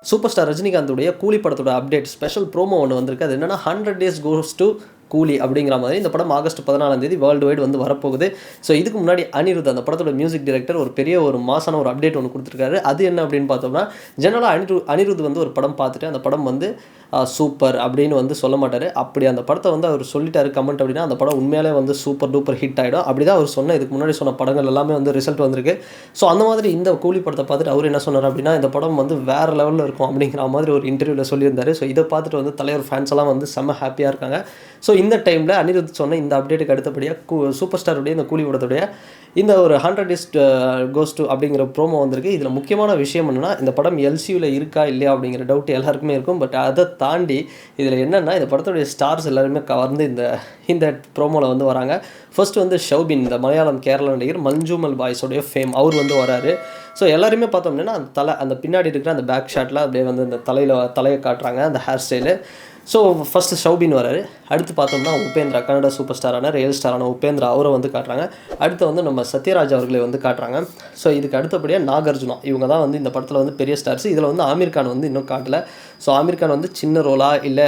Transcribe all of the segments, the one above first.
Super star ரஜினிகாந்தோடைய கூலி படத்தோட update special promo ஒன்று வந்திருக்கு. அது என்னன்னா 100 days goes to கூலி அப்படிங்கிற மாதிரி இந்த படம் ஆகஸ்ட் 14 வேர்ல்டு வைடு வந்து வரப்போகுது. ஸோ இதுக்கு முன்னாடி அனிருத் அந்த படத்தோட மியூசிக் டைரக்டர் ஒரு பெரிய ஒரு மாசான ஒரு அப்டேட் ஒன்று கொடுத்துருக்காரு. அது என்ன அப்படின்னு பார்த்தோம்னா, ஜெனரலாக அனிருத் வந்து ஒரு படம் பார்த்துட்டு அந்த படம் வந்து சூப்பர் அப்படின்னு வந்து சொல்ல மாட்டார். அப்படி அந்த படத்தை வந்து அவர் சொல்லிட்டாரு கமெண்ட் அப்படின்னா அந்த படம் உண்மையாலே வந்து சூப்பர் டூப்பர் ஹிட் ஆகிடும். அப்படி தான் அவர் இதுக்கு முன்னாடி சொன்ன படங்கள் எல்லாமே வந்து ரிசல்ட் வந்திருக்கு. ஸோ அந்த மாதிரி இந்த கூலி படத்தை பார்த்துட்டு அவர் என்ன சொன்னார் அப்படின்னா, இந்த படம் வந்து வேறு லெவலில் இருக்கும் அப்படிங்கிற மாதிரி ஒரு இன்டர்வியூவில் சொல்லியிருந்தார். ஸோ இதை பார்த்துட்டு வந்து தலைவர் ஃபேன்ஸ் எல்லாம் வந்து செம்ம ஹாப்பியாக இருக்காங்க. ஸோ இந்த டைமில் அனிருத் சொன்ன இந்த அப்டேட்டுக்கு அடுத்தபடியாக சூப்பர் ஸ்டாருடைய இந்த கூலி படத்துடைய இந்த ஒரு 100 days goes to அப்படிங்கிற ப்ரோமோ வந்திருக்கு. இதில் முக்கியமான விஷயம் என்னென்னா, இந்த படம் எல்சியூவில் இருக்கா இல்லையா அப்படிங்கிற டவுட் எல்லாருக்குமே இருக்கும். பட் அதை தாண்டி இதில் என்னென்னா, இந்த படத்துடைய ஸ்டார்ஸ் எல்லாருமே கவர்ந்து இந்த ப்ரோமோவில் வந்து வராங்க. ஃபர்ஸ்ட் வந்து ஷௌபின், இந்த மலையாளம் கேரளா நடிகர் மஞ்சுமல் பாய்ஸோடைய ஃபேம், அவர் வந்து வராரு. ஸோ எல்லாருமே பார்த்தோம்னா அந்த பின்னாடி இருக்கிற அந்த பேக் ஷாட்டில் அப்படியே வந்து அந்த தலையை காட்டுறாங்க, அந்த hair style. So first Soubin வராரு. அடுத்து பார்த்தோம்னா உபேந்திரா, கன்னட சூப்பர் ஸ்டாரான ரியல் ஸ்டாரான உபேந்திரா, அவரை வந்து காட்டுறாங்க. அடுத்து வந்து நம்ம சத்யராஜ் அவர்களை வந்து காட்டுறாங்க. ஸோ இதுக்கு அடுத்தபடியாக நாகார்ஜுனா, இவங்க தான் வந்து இந்த படத்தில் வந்து பெரிய ஸ்டார்ஸ். இதில் வந்து ஆமீர் கான் வந்து இன்னும் காட்டலை. ஸோ ஆமீர் கான் வந்து சின்ன ரோலா இல்லை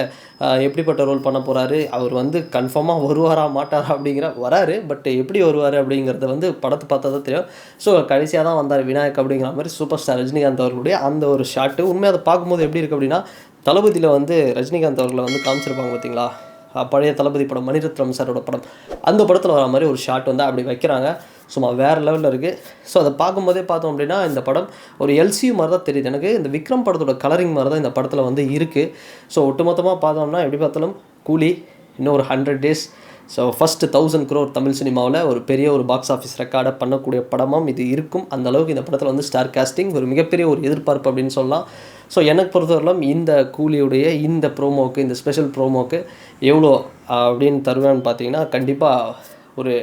எப்படிப்பட்ட ரோல் பண்ண போகிறாரு, அவர் வந்து கன்ஃபார்மாக வருவாரா மாட்டாரா வராரு. பட் எப்படி வருவார் அப்படிங்கிறத வந்து படத்தை பார்த்தா தான் தெரியும். ஸோ கடைசியாக தான் வந்தார் விநாயக் அப்படிங்கிற மாதிரி சூப்பர் ஸ்டார் ரஜினிகாந்த் அவர்களுடைய அந்த ஒரு ஷாட்டு உண்மையாக அதை பார்க்கும்போது எப்படி இருக்குது அப்படின்னா, தளபதியில் வந்து ரஜினிகாந்த் அவர்களை வந்து காமிச்சிருப்பாங்க பார்த்தீங்களா, பழைய தளபதி படம் மணிரத்னம் சாரோட படம், அந்த படத்தில் வர மாதிரி ஒரு ஷாட் வந்து அப்படி வைக்கிறாங்க. சும்மா வேறு லெவலில் இருக்குது. ஸோ அதை பார்க்கும்போதே பார்த்தோம் அப்படின்னா இந்த படம் ஒரு எல்சியூ மாதிரி தான் தெரியுது எனக்கு. இந்த விக்ரம் படத்தோட கலரிங் மாதிரி தான் இந்த படத்தில் வந்து இருக்குது. ஸோ ஒட்டுமொத்தமாக பார்த்தோம்னா எப்படி பார்த்தாலும் கூலி இன்னும் ஒரு 100 days. So first 1000 crore Tamil சினிமாவில் ஒரு பெரிய ஒரு பாக்ஸ் ஆஃபீஸ் ரெக்கார்டை பண்ணக்கூடிய படமும் இது இருக்கும். அந்தளவுக்கு இந்த படத்தில் வந்து ஸ்டார் காஸ்டிங் ஒரு மிகப்பெரிய ஒரு எதிர்பார்ப்பு அப்படின்னு சொல்லலாம். ஸோ எனக்கு பொறுத்தவரையிலும் இந்த கூலியுடைய இந்த ப்ரோமோவுக்கு, இந்த ஸ்பெஷல் ப்ரோமோவுக்கு எவ்வளோ அப்படின்னு தருவேன்னு பார்த்தீங்கன்னா, கண்டிப்பாக ஒரு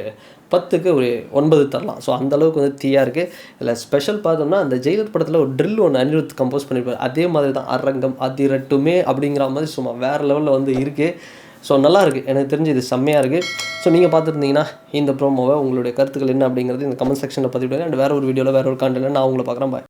10க்கு ஒரு 9 தரலாம். ஸோ அந்தளவுக்கு வந்து தீயாக இருக்குது. இதில் ஸ்பெஷல் பார்த்தோம்னா, அந்த ஜெயிலர் படத்தில் ஒரு ட்ரில் ஒன்று அனிருத் கம்போஸ் பண்ணியிருப்பார். அதே மாதிரி தான் அரங்கம் அதிரட்டுமே அப்படிங்கிற மாதிரி சும்மா வேறு லெவலில் வந்து இருக்குது. ஸோ நல்லாயிருக்கு, எனக்கு தெரிஞ்சு இது செம்மையாக இருக்குது. ஸோ நீங்கள் பார்த்துருந்தீங்கன்னா இந்த ப்ரோமோவை உங்களுடைய கருத்துக்கள் என்ன அப்படிங்கிறது இந்த கமெண்ட் செக்ஷனில் பதிவிடுங்க. அண்ட் வேறு ஒரு வீடியோவில் வேறு ஒரு காண்டென்ட்டில் நான் உங்களை பார்க்குறேன். பாய்.